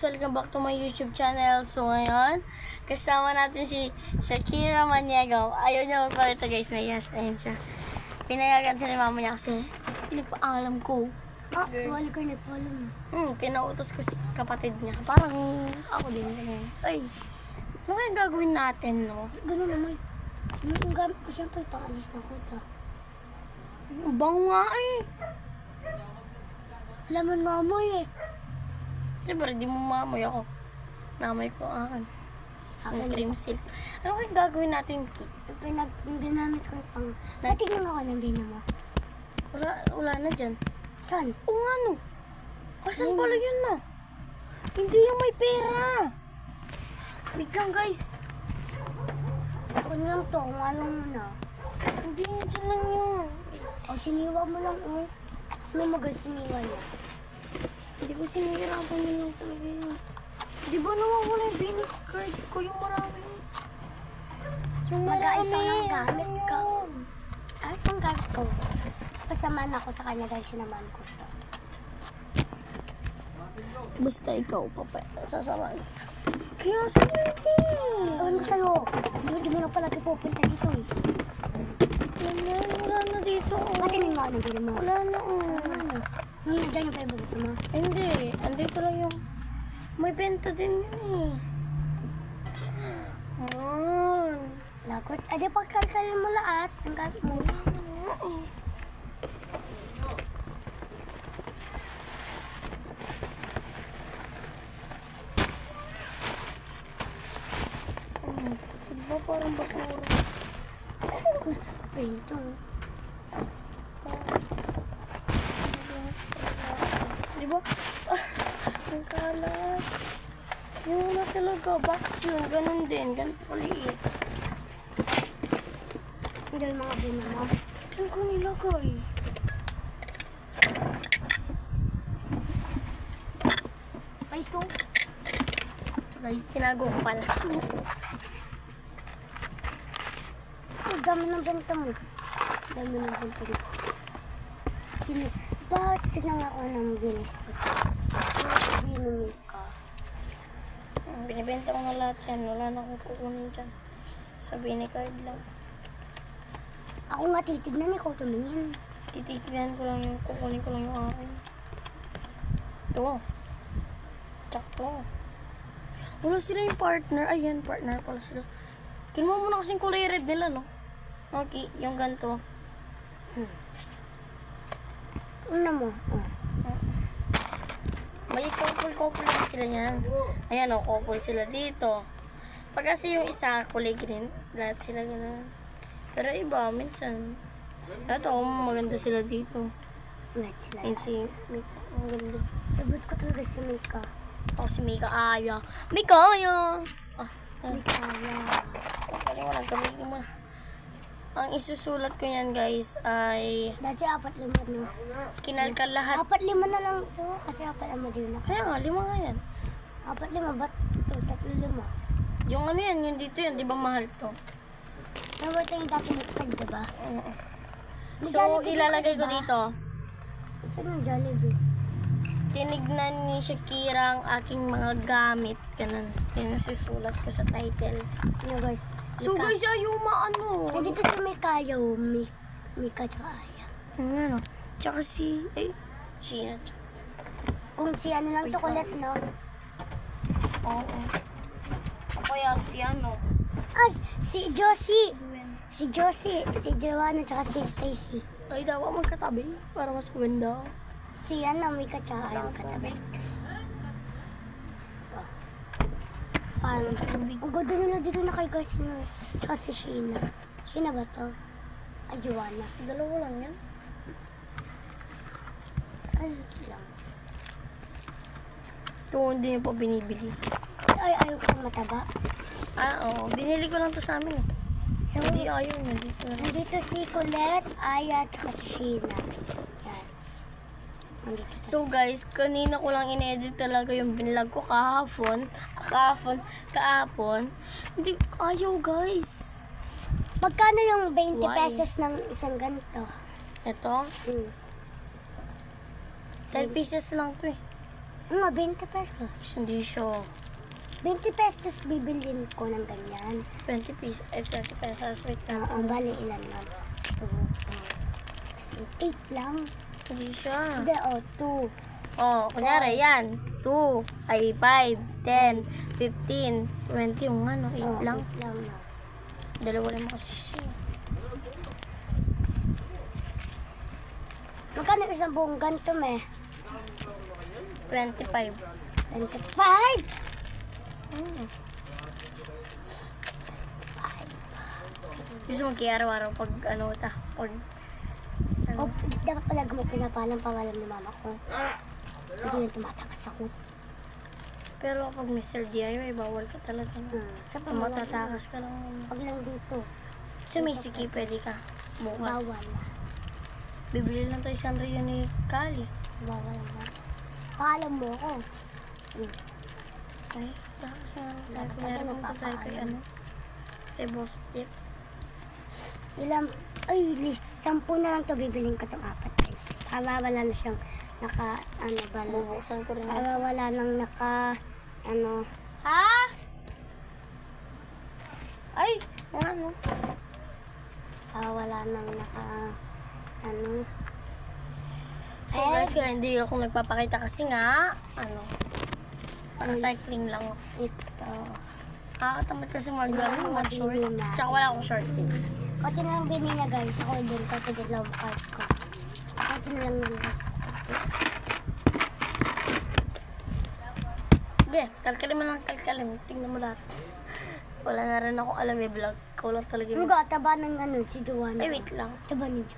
guys, welcome back to my YouTube channel. So ngayon, kasama natin si Shakira Maniego. Ayaw niya magpakita guys na yes, ayun siya. Pinayagan siya ni mama niya kasi pinapaalam ko. Suwali ko na pala. Pinautos ko sa kapatid niya. Parang ako din. Ay, ano kaya gagawin natin, no? Ganun naman. Yung gamit ko siyempre pang-alis na ko ito. Ang bango nga eh. Alam mo mamoy eh. Siyempre, di mo mamoy ako. Namay ko akin. Ang cream silk. Ano kaya gagawin natin, Ki? Yung ginamit ko pang... Natignan ako ng bina mo. Wala na dyan. Saan? Oo nga no. Asan pala yun na? Hindi yung may pera. Wait lang guys. Ako lang to, kung ayaw mo na. Hindi, dyan lang yun. O, siniwa mo lang oh. Ano magal siniwa niya? Hindi ko sinihirapan yun talaga yun. Di ba nawawala yung binit card ko yung marami? Yung Mag-aisa marami. ng gamit ko. Ayos ang gamit ko. Pasamaan ako sa kanya dahil sinamaan ko siya. Basta ikaw, papa. Sasamahan kita. Kaya sige. Ewan ko sa'yo. Di mo na palagi pupunta dito eh. Wala na dito. Patingin mo ano bina mo. Wala na. Ano? Nung nandiyan yung favorite mo. Hindi. Andito lang yung... May benta din yun eh. Lagot. Adi pagkalkalin mo lahat. Ang gamit mo. Diba parang basura? Pinto. Diba? Ang kalat. Yung na talaga, box yun. Ganun din. Ganun paliit. Hindi yung mga bina mo. Saan ko nilagay? Ay, so guys, tinago ko pala. Ang dami ng benta mo. Dami ng benta mo. Bakit tignan ako ng binis ko? Binumi ka. Binibenta ko na lahat yan. Wala na akong kukunin dyan. Sa Binicard lang. Ako nga titignan, ikaw tumingin. Titignan ko lang yung kukunin ko lang yung akin. Ito. Tsakto. Wala sila yung partner. Ayan, partner pala sila. Kinuha mo na kasing kulay red nila, no? Okay, yung ganito. Una mo. Oh. May couple na sila yan. Ayan, couple sila dito. Pag kasi yung isa, kulay green, lahat sila gano'n. Pero iba, minsan. Ito, maganda sila dito. Wait sila. Ayun si Mika, maganda. Sabot ko talaga si Mika. Ako si Mika Aya. Mika Aya! Mika, yeah. Pwede mo lang, gamitin mo na. Ang isusulat ko yan guys ay Dati 4-5 no? kinalkal lahat. 4-5 na lang ito kasi 4 din na. Kaya nga, 5 nga yan. 4-5 ba't ito? 3-5. Yung ano yan, yung dito yan, di ba mahal to? Ano ba ito yung dati nagpad, diba? So, ilalagay ko dito. Saan yung Jollibee? Tinignan ni Shakira ang aking mga gamit. Ganun. Yun yung sisulat ko sa title. Ano guys? So guys, ayaw maano. Nandito si Mika yung Mika tsaka Aya. Ano? Tsaka si... Ay, Gina. Kung si ano lang to kulit, no? Oo. Kaya si ano. Ah, si Josie! Si Josie, si Joanna tsaka si Stacy. Ay, dapat magkatabi para mas maganda. Si ano, Mika tsaka Aya magkatabi. Parang ang ganda nila dito na kay guys no. Tsaka si Sheena. Sheena ba to? Ay, Joanna. Dalawa lang yan. Ay, lang. Ito hindi niyo pa binibili. Ay, ayaw ko mataba. Oo. Binili ko lang to sa amin. So, Hindi ayaw niya dito. nandito si Colette, Aya, tsaka si Sheena. Yan. Nandito. So guys, kanina ko lang in-edit talaga yung vlog ko kahapon. Hindi, ayaw guys. Magkano yung 20 Why? pesos ng isang ganito? Ito, Hmm. 10 pieces lang to eh. Mga 20 pesos. Hindi siya. 20 pesos bibilin ko ng ganyan. 20 pesos. 20 pesos. Wait lang. Ang bali ilan na? 2, 8 lang. Hindi siya. Hindi, 2. Oh, kunyari, yan. 2, ay 5, 10, 15, 20, yung ano, 8 lang. 8 lang na. Dalawa lang kasi siya. Magkano isang buong ganito, me? 25. 25! Hmm. Gusto mo kaya araw-araw pag ano ta? Pag O, dapat pala mo pinapalang pawalan ni mama ko. Hindi yun tumatakas ako. pero pag Mr. DIY, bawal ka talaga. Sa Kung matatakas ka lang. Pag lang dito, Sa Maysiki, pwede ka. Bukas. bawal na. Bibili lang tayo sa Andrea ni Kali. Bawal na. Paalam mo ako. Ay, tapos na tayo. Kunyari punta tayo kay ano? Kay Boss Tip. Ilang, 10 na lang to bibiling ko itong 4 guys. Wala na siyang naka, Bubuksan ko rin. wala nang naka, Ha? Ay, ano? wala nang naka, So guys, kaya hindi ako nagpapakita kasi nga, cycling lang ako. ito. Nakakatamad kasi mag-gano'n, Mga mag-short. bibili na. Tsaka wala akong short days. Kote na lang bini niya guys. Ako din ko. Tigalaw card ko. Kote na lang yun guys. Sige, kalkalim mo lang, kalkalim. Tingnan mo lahat. Wala na rin ako alam vlog. Ikaw lang talaga Ano yung... ga? Taba ng si Joanna. Ay, wait lang. Taba ni Jo.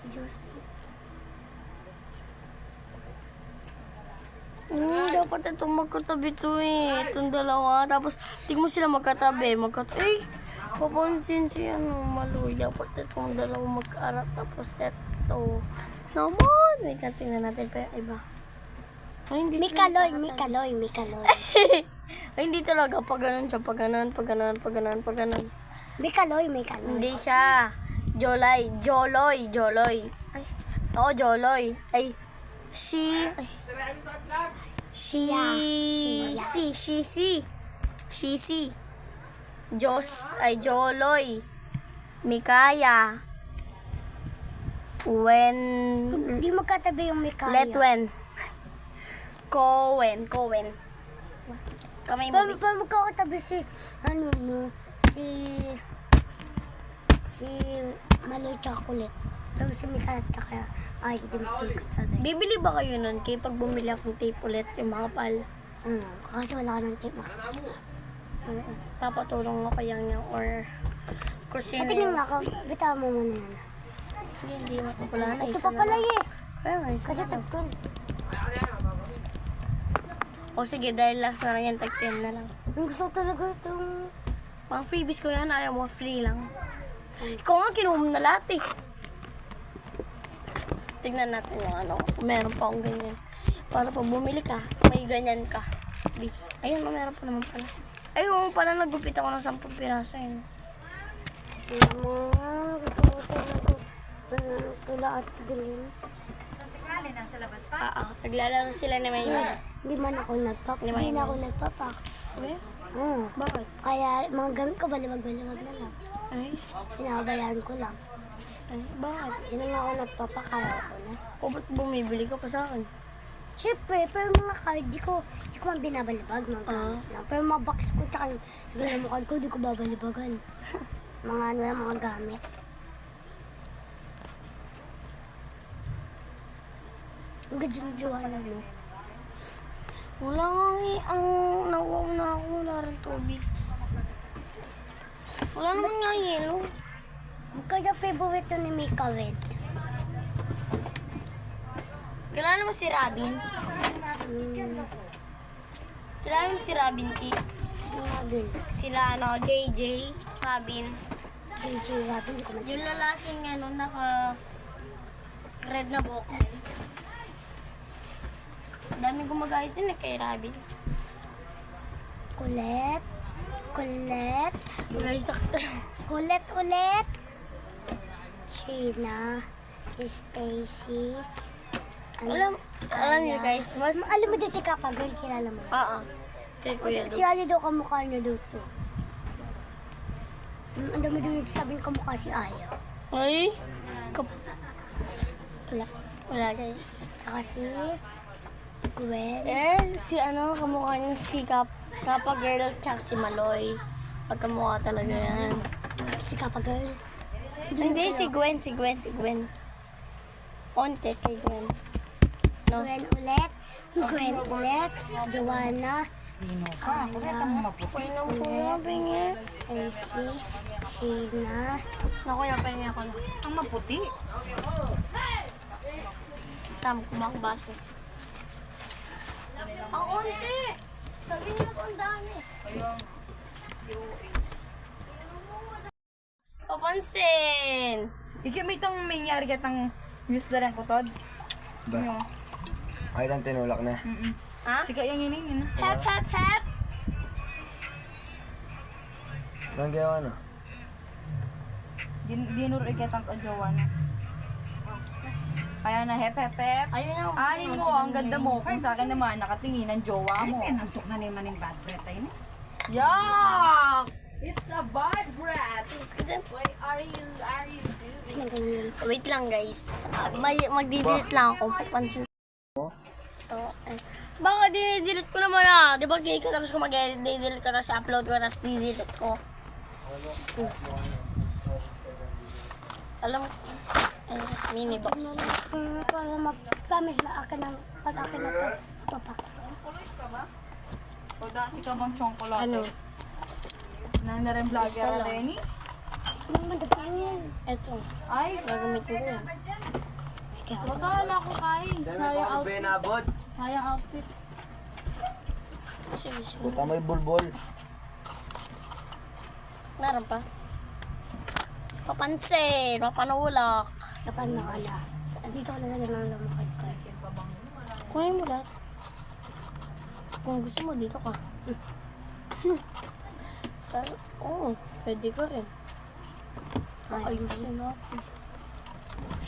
Juicy. Dapat itong magkatabi to eh. Itong dalawa. Tapos, tingnan mo sila magkatabi. Ay, papansin si Maloy. Dapat itong dalawa mag-arap. Tapos, eto. Naman! Wait, tingnan natin pa yung iba. Ay, hindi sila Mikaloy. Ay, hindi talaga. Pag ganun siya. Pag ganun. Mikaloy. Hindi siya. Joloy. Ay. Oo, Joloy. Ay. Si. Joloy. Mikaya. Hindi magkatabi yung Mikaya. Letwen. Cowen. Kamay mo. Paano magkakatabi si Maloy Chocolate. Tapos si Mikaya tsaka hindi mas magkatabi. Bibili ba kayo nun? Kaya pag bumili akong tape ulit, yung makapal. Kasi wala ka ng tape makakatabi. Papatulong ako yan or kusina. Tingnan mo ako. Bitaw mo muna yan. Hindi makapala na. Ito Isa pa na pala lang. eh. Kaya nga, isa Kasi na lang. tagtun. O sige, dahil last na lang yan, tag-10 na lang. Ang gusto ko talaga itong... Mga freebies ko yan, ayaw mo free lang. Ikaw nga, kinuha mo na lahat eh. Tignan natin yung meron pa akong ganyan. Para pag bumili ka, may ganyan ka. Ayun, meron pa naman pala. Ayun, pala nagupit ako ng 10 piraso yun. Tingnan mo. Gusto ko talaga. Tula at bilhin. Naglalaro sila ni Mayon. Hindi man ako nagpapak. Hindi man Hindi na yun. ako nagpapak. Eh? Bakit? Kaya mga gamit ko baliwag-baliwag na lang. Ay, Pinabayaran ko lang. bakit? Hindi na ako nagpapak. Kaya ako na. O ba't bumibili ka pa sa akin? Siyempre, pero mga card, di ko man binabalibag. Mga gamit lang. Pero mga box ko, tsaka yung mga card ko, di ko babalibagan. Mga mga gamit. Ang ganda ng Joanna mo. Wala nga ang nawaw na ako. Wala rin tubig. Wala naman nga yelo. Kaya favorite to ni Mika Red. Kilala mo si Robin? Kilala mo si Robin, Ki? Robin. Sila, JJ, Robin. JJ Robin. Yung lalaking, naka red na buhok. Daming gumagayot din kay Robin. Kulit. Guys, Kulit ulit. Sheena, Stacy. Alam niyo guys, mas... Alam mo din si Kappa Girl, kilala mo. Oo. Kay Kuya Si Ali daw kamukha niya dito. Ang dami doon sabi niya kamukha si Aya. Ay! Wala. Wala guys. Tsaka si Gwen. Si ano, kamukha niya si Kappa Girl tsaka si Maloy. Pagkamukha talaga yan. Si Kappa Girl. Hindi, si Gwen. Onte kay Gwen. No? Gwen ulit. Joanna. Aya. Painom ko na, bingis. Stacy. Sheena. Naku, yung pahingi ako na. Ang maputi. Tama, kumakabasa. Ang onte! Sabi niya ko ang dami. Papansin! Ikimit ang may nyari katang news na rin ko, Todd. Ba? Ay lang tinulak na. Ha? Sika yung yun. Hep, hep, hep! Anong gawa na? Dinuro ikitang kajawa na. Kaya na hep. Ayun na. Anin mo, ang ganda mo. Kung sa akin naman, nakatingin ang jowa mo. Nantok na naman yung bad breath ay ni. Yuck! It's a bad breath. Why are you doing? Wait lang guys. Magdidelete lang ako. Papansin. So, baka dinidelete ko naman ah. Di ba gay ko tapos ko mag-edit, didelete ko tapos upload ko tapos didelete ko. Alam mo, mini box. Para mag-promise na akin ng pag-akin na papak. O dati ka bang chocolate? Ano? Nang na rin vlogger Isa lang. Lenny? Ano naman dagingin? Eto, Ay, gagamitin ko yun. wagala ko kain. Sayang outfit. Benabot. Sayang outfit. Sige, sige. Puta may bulbol. Meron pa. Papansin, mapanulak. Sa panakala. Dito ko lalagyan ng lumakad ko. Kunin mo lahat. Kung gusto mo, dito ka. Pero, oo, pwede ka rin. Ayusin natin.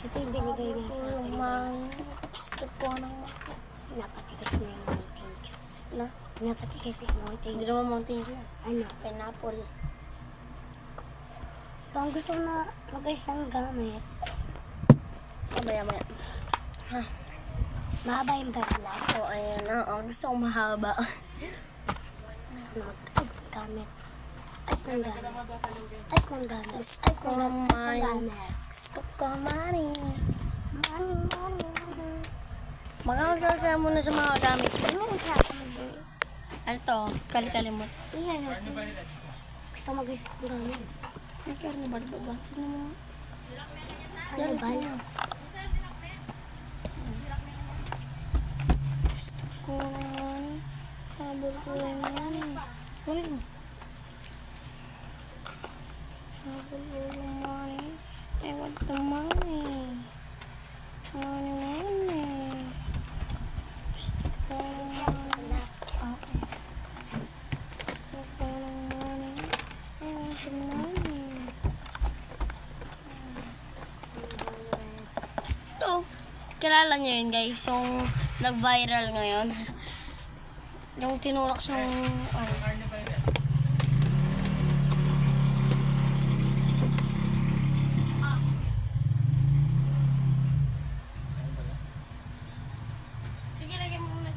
Ito yung binigay niya sa akin. Gusto ko ng... Napatikas na yung mountain dew. Na? Napatikas na yung mountain Hindi dew. naman Mountain Dew. Ano? Pineapple. Bang gusto ko na mag-ayos ng gamit. Maya. Mahaba yung barlas. So, ayan na. Gusto ko mahaba. Gusto ko na mag-ayos ng gamit. Ayos ng gamit. Ayos ng gamit. Ayos ng gamit. Ayos ng gamit. Gusto ko money. Money. Magkakagal ka muna sa mga gamit. Ano yung klasa mo doon? Ano to? Kali-kalimot. Iyan. Gusto ko mag-ayos ng gamit. May carnival ba ba? Tignan mo. Ano ba? Gusto ko money. Habol ko yung money. Kulit mo. Habol ko yung money. I want the money. Money. Gusto ko ng money. Okay. Gusto ko ng money. I want the money. Ito. Kilala niyo yun guys. Yung nag-viral ngayon. Yung tinulak siyang Sige, lagyan mo muna.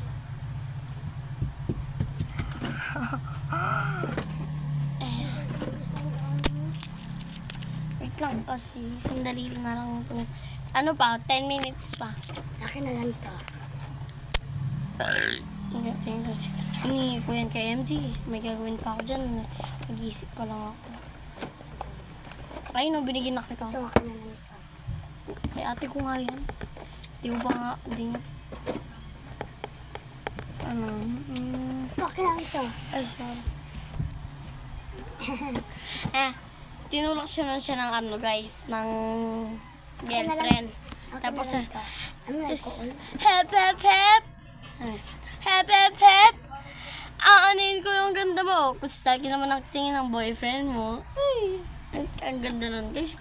Wait lang kasi sandali na lang ito. Ano pa? 10 minutes pa. Akin na lang ito. Ini ko yan kay MG. May gagawin pa ako dyan. Nag-iisip pa lang ako. Ay, no, binigyan na kita. Ito, akin na lang ito. Kay ate ko nga yan. Di mo ba nga, di nga. Ano? Ito, akin lang ito. Ay, sorry. Tinulak siya ng ano guys, ng girlfriend. Tapos, Ano na just, ito? hep, hep, hep. Hep, hep, hep. Aanin ko yung ganda mo. Kasi sa akin naman nakatingin ng boyfriend mo. Ay, ang ganda nun guys.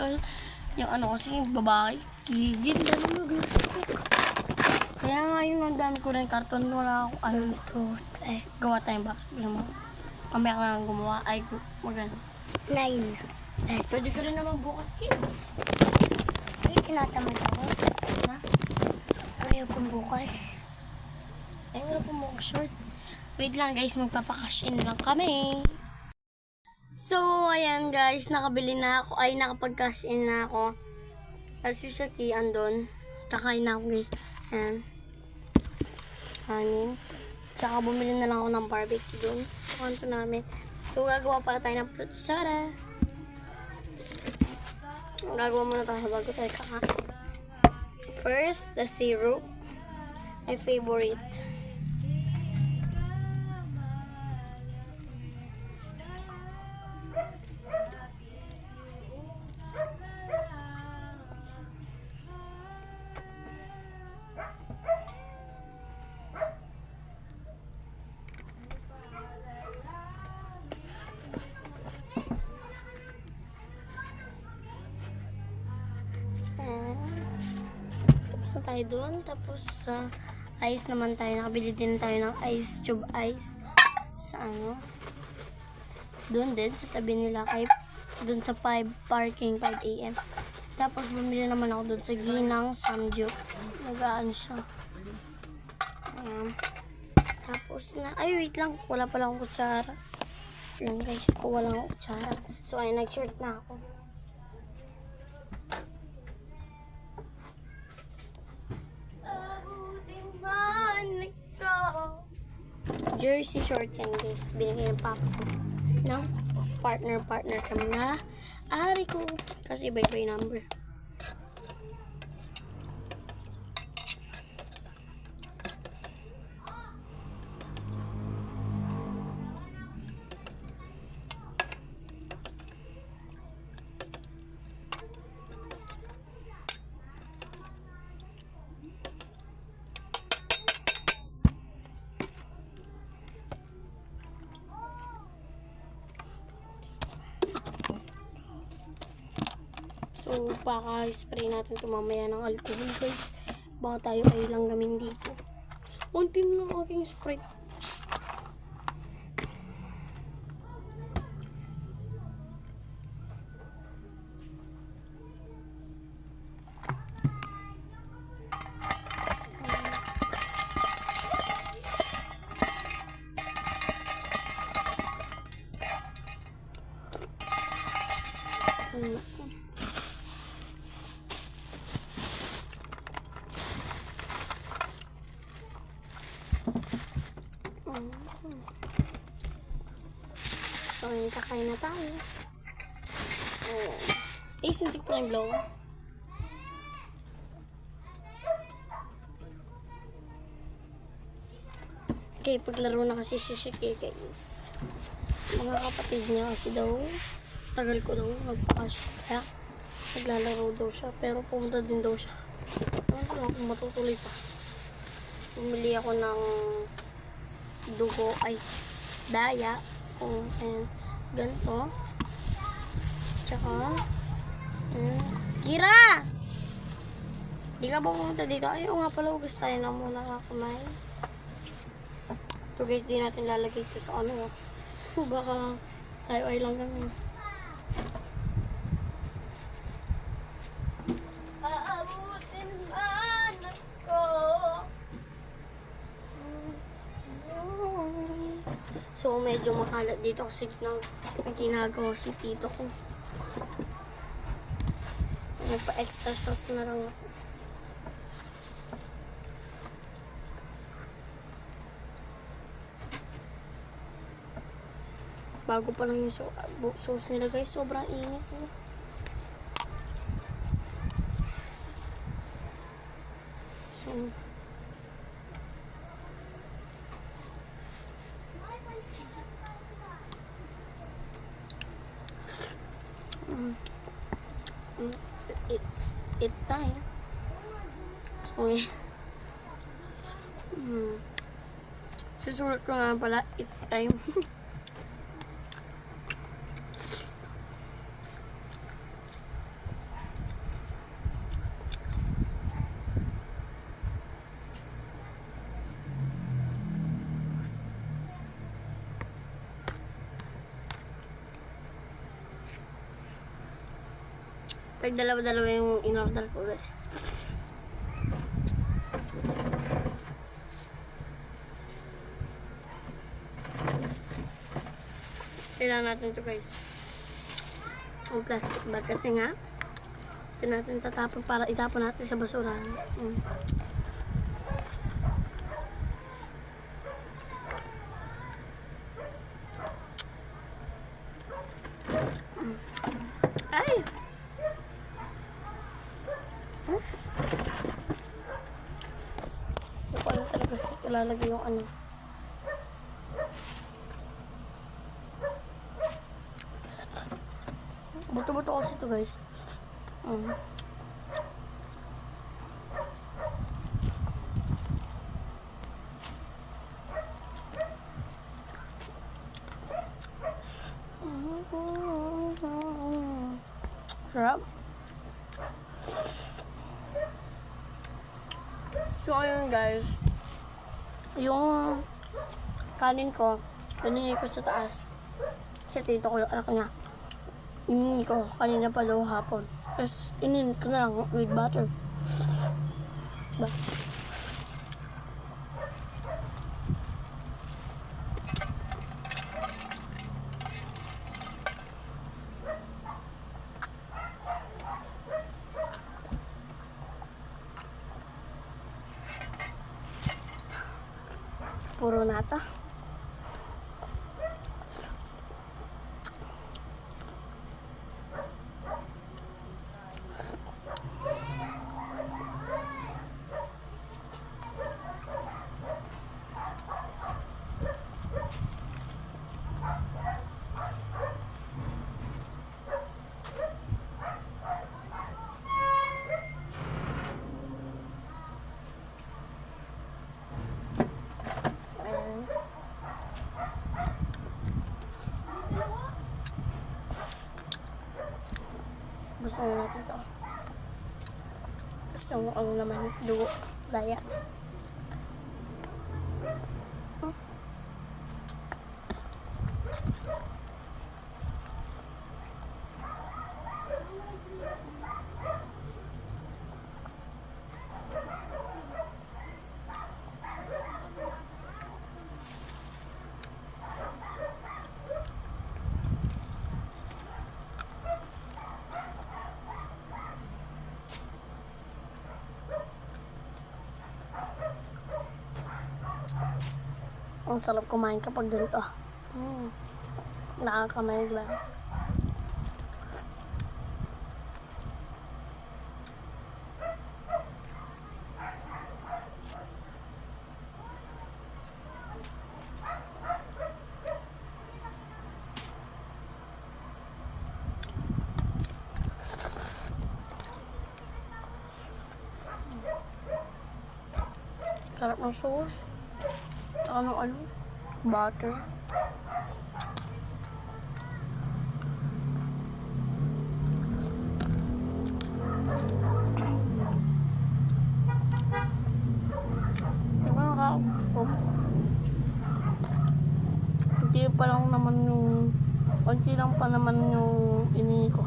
Yung ano kasi, yung babae. Gigil. Kaya nga yun, ang dami ko rin karton. Wala ako, ano, Ito. gawa tayong box. Gusto mo? Mamaya ka lang gumawa. Ay, maganda. 9. Pwede ka rin naman bukas, kid. Ay, tinatamad ako. Ha? Ayaw kong bukas. Ay, wala po mga short. Wait lang guys, magpapakash in lang kami. So, ayan guys, nakabili na ako. Ay, nakapag-cash in na ako. As usual, key andon. Kakain na ako guys. Ayan. Hangin. Tsaka bumili na lang ako ng barbecue dun. Sa kanto namin. So, gagawa pala tayo ng fruit soda. Gagawa muna tayo bago tayo kakain. First, the syrup. My favorite. Tapos na tayo doon. Tapos sa ice naman tayo. Nakabili din tayo ng ice, tube ice. Sa ano? Doon din, sa tabi nila. Kay, doon sa 5 parking, 5 a.m. Tapos bumili naman ako doon sa Ginang Samjuk. Nagaan siya. Ayan. Tapos na, ay wait lang. Wala pala akong kutsara. Ayan guys, kuha lang akong kutsara. So ay nag-shirt na ako. Jersey short yan guys. Binigay ng papa ko. No? Partner kami na. Ari ko. Kasi iba-iba yung number. So, baka spray natin ito mamaya ng alcohol guys. Baka tayo ay lang gamin dito. Unti na lang aking spray. So, ayun, kakain na tayo. Eh, sintik ko lang yung blower. Okay, paglaro na kasi si Shiki guys. Mga kapatid niya kasi daw, tagal ko daw, nagpakasya. Kaya, naglalaro daw siya. Pero pumunta din daw siya. Ano ko lang kung matutuloy pa. Bumili ako ng dugo, ay, daya. And ganito. Tsaka, Kira! Di ka ba pumunta dito? Ayaw nga pala, hugas tayo na muna kakamay. Ito guys, di natin lalagay ito sa ano. Baka tayo ay lang kami. Aabutin man ako. So, medyo makalat dito kasi ginagawa si tito ko. Nagpa-extra sauce na lang ako. Bago pa lang yung sauce nila guys, sobrang init. So, it's time. So, susulat ko nga pala, it's time. Pag dalawa-dalawa yung in-order ko guys. Kailangan natin ito guys. Ang plastic bag kasi nga ito natin tatapon para itapon natin sa basura. Ay! Hindi ko alam talaga sa ilalagay yung ano. Buto-buto kasi ito guys. Sarap. So ayun guys, yung kanin ko, piningi ko sa taas. Kasi tito ko yung anak niya. Iningi ko kanina pa daw hapon. Tapos ininit ko na lang with butter. Ba? Puro nata. Gusto na natin ito. Tapos yung ano naman, dugo, laya. Ang sarap kumain kapag ganito. Nakakamay lang. Sarap ng sauce. Ano, butter. Diba nakakasarap? Hindi pa lang naman yung, konti lang pa naman yung ini ko.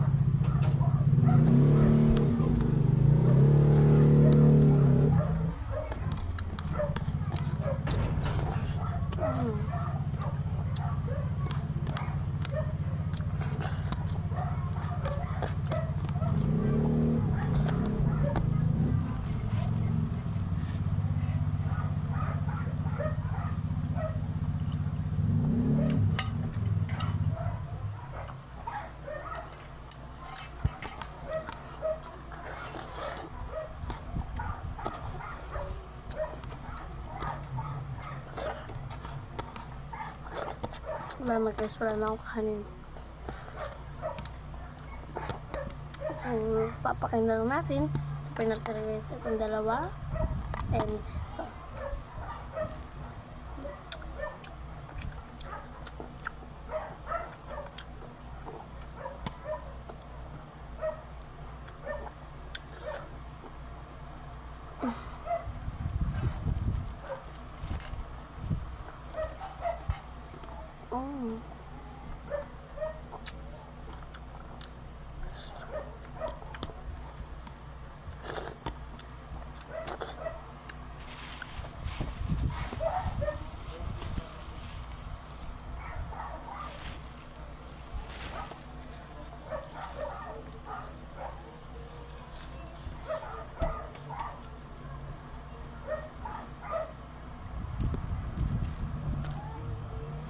Wala na guys, wala na akong kanin. So, papakain na lang natin. Ito pa yung natira guys. Itong dalawa. And ito.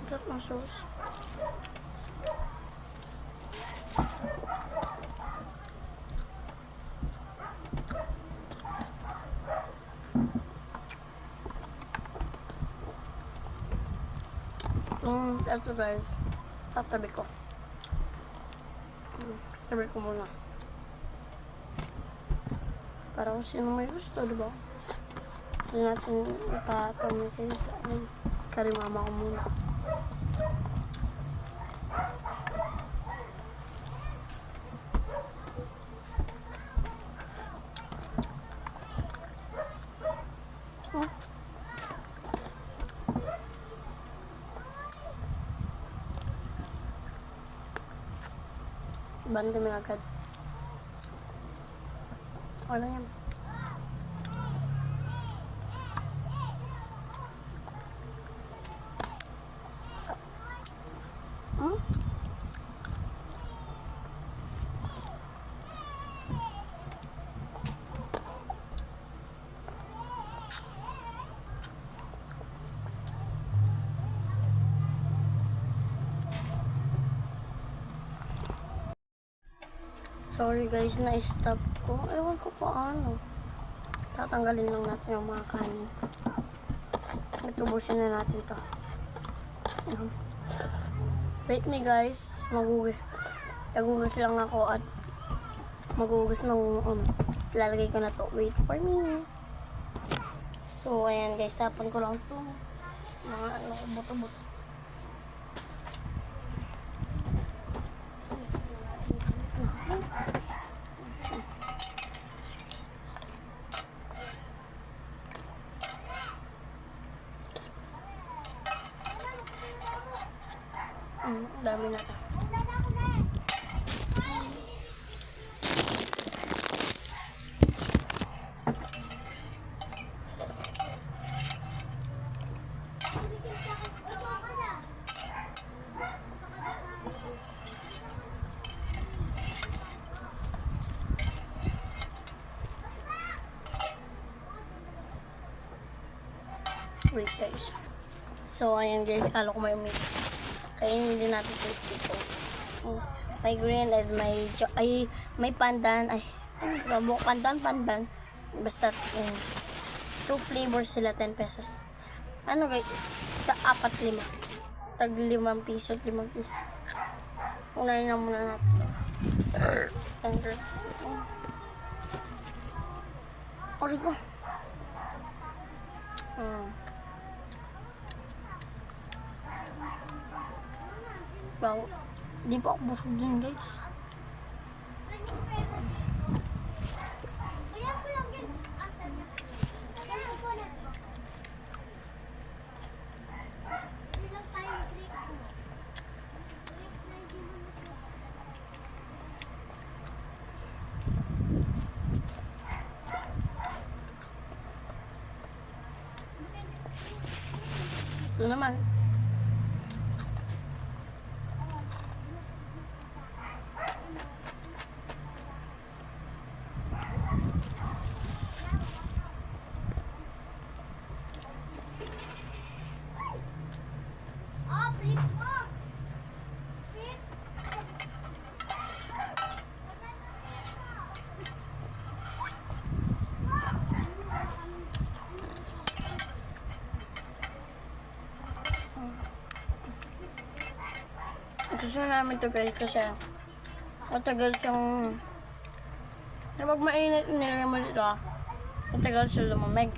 Sarap ng sauce. Ito guys, tatabi ko. Tabi ko muna. Para kung sino may gusto, diba? Hindi natin ipapamigay sa karimama ko muna. Banda mo agad. Wala yan. Sorry guys, na-stop ko. Ewan ko paano. Tatanggalin lang natin yung mga kanin. Itubusin na natin to. Ayan. Wait me guys. Magugas lang ako at magugas ng lalagay ko na to. Wait for me. So ayan guys, tapan ko lang to. Mga buto-buto. Dami na to. Wait guys. So ayan guys, kala ko may meat. Kainin din natin sa stick ko. May green and may pandan. Ay, ano ba? Pandan. Basta, 2 flavors sila, 10 pesos. Ano guys? Sa 4-5. Tag 5 piso, 5 piso. Unahin na muna natin. 10 pesos. Ori ko. Bago. Di pa ako busog din guys. Ito naman. Gusto namin to guys kasi matagal siyang kapag mainit nilagay mo dito matagal siya lumamig.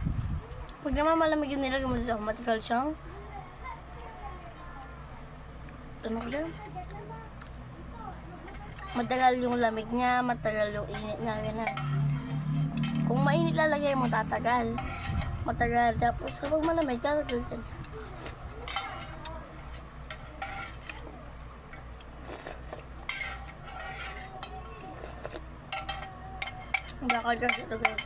Pag naman malamig yung nilagay mo dito matagal siyang matagal yung lamig niya, matagal yung init niya, ganun. Kung mainit lalagay mo tatagal matagal, tapos kapag malamig tatagal din. Bakal kasi ito guys.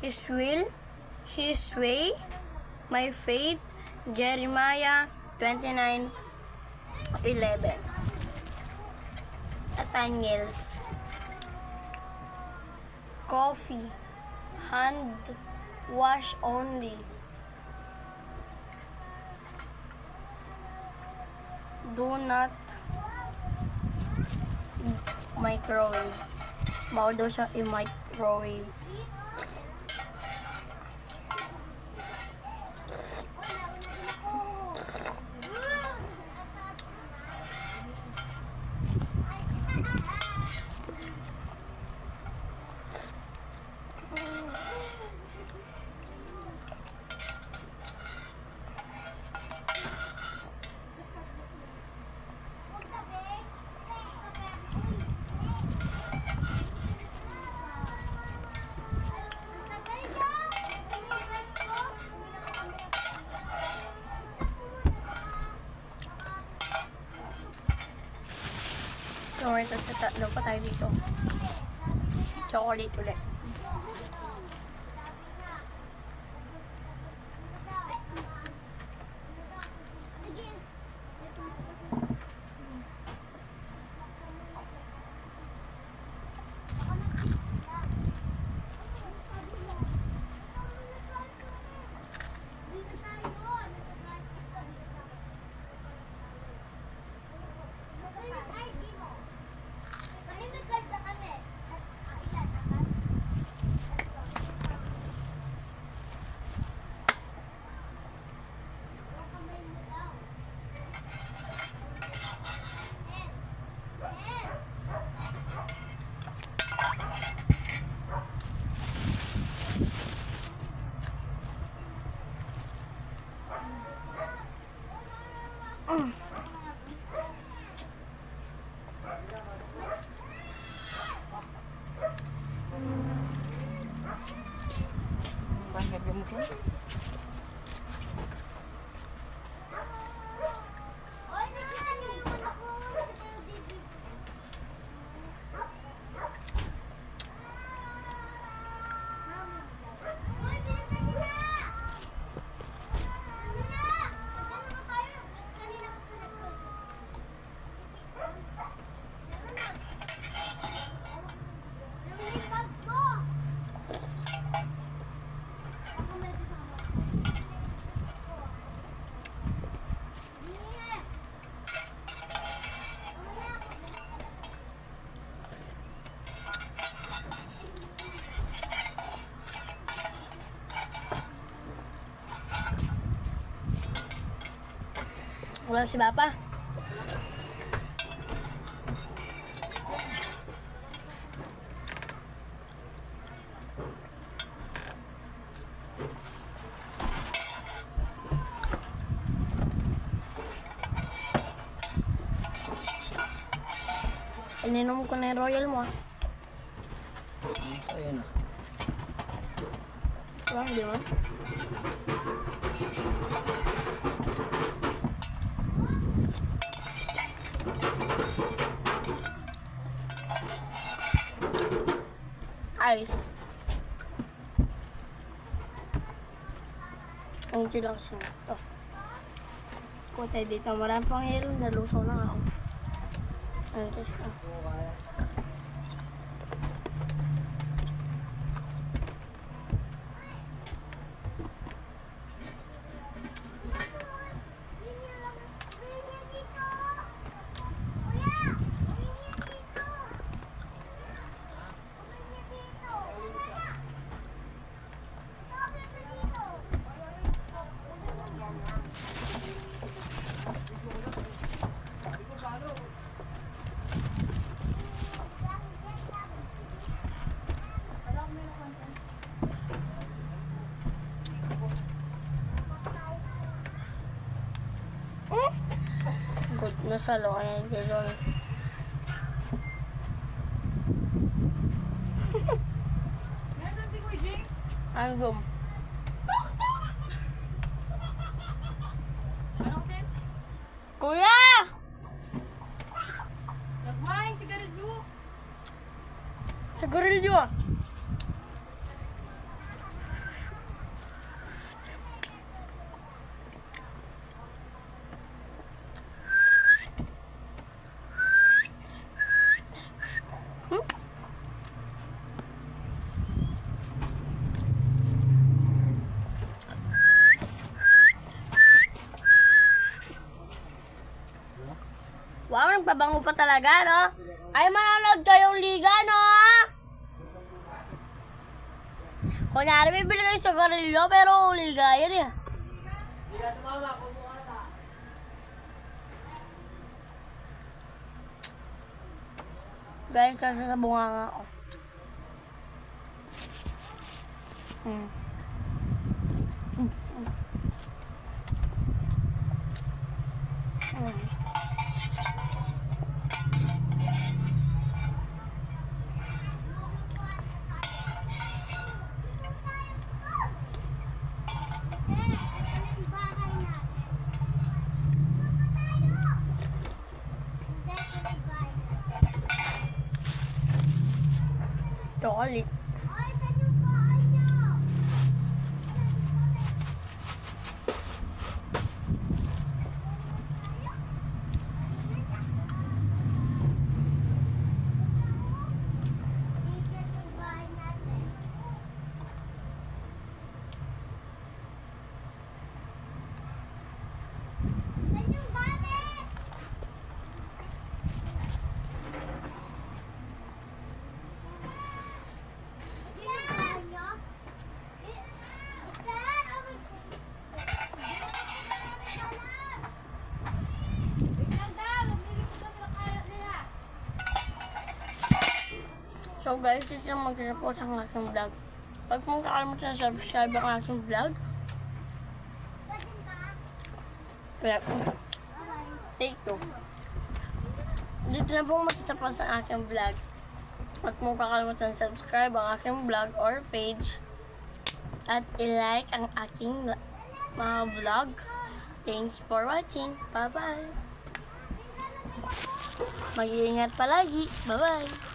His will, His way, my faith, Jeremiah 29:11. Nathaniel's. Coffee. Hand wash only. Do not microwave. Bawal daw siya i-microwave. So, ito sa tatlo pa tayo dito. Chocolate ulit. Panggabi mo siya. Wala si Papa. Ininom ko na yung royal mo. Sa'yo na. Wala, di ba? Ice. Ang lang siya. Ito. Kutay dito. Marami pang hilo. Nalusaw na ako. Ano guys na. Good na sa kaya gano'n. Nasaan si Kuya Jinx? Ang gum. Anong sin? Kuya! Nagmaing si Garillo. Sa gorilyo ah. Nagbabango pa talaga, no? Ay, manonood kayong liga, no? Kunyari, bibili kayo sa garilyo, pero liga yan, eh. Guys, kasi sa bunganga ako. Mm. Chocolate. So guys, dito na magkatapos ang aking vlog. Huwag mong kakalimutan na subscribe ang aking vlog. Kaya, take 2. Dito na pong magkatapos ang aking vlog. Huwag mong kakalimutan na subscribe ang aking vlog or page. At i-like ang aking mga vlog. Thanks for watching. Bye-bye. Mag-iingat palagi. Bye-bye.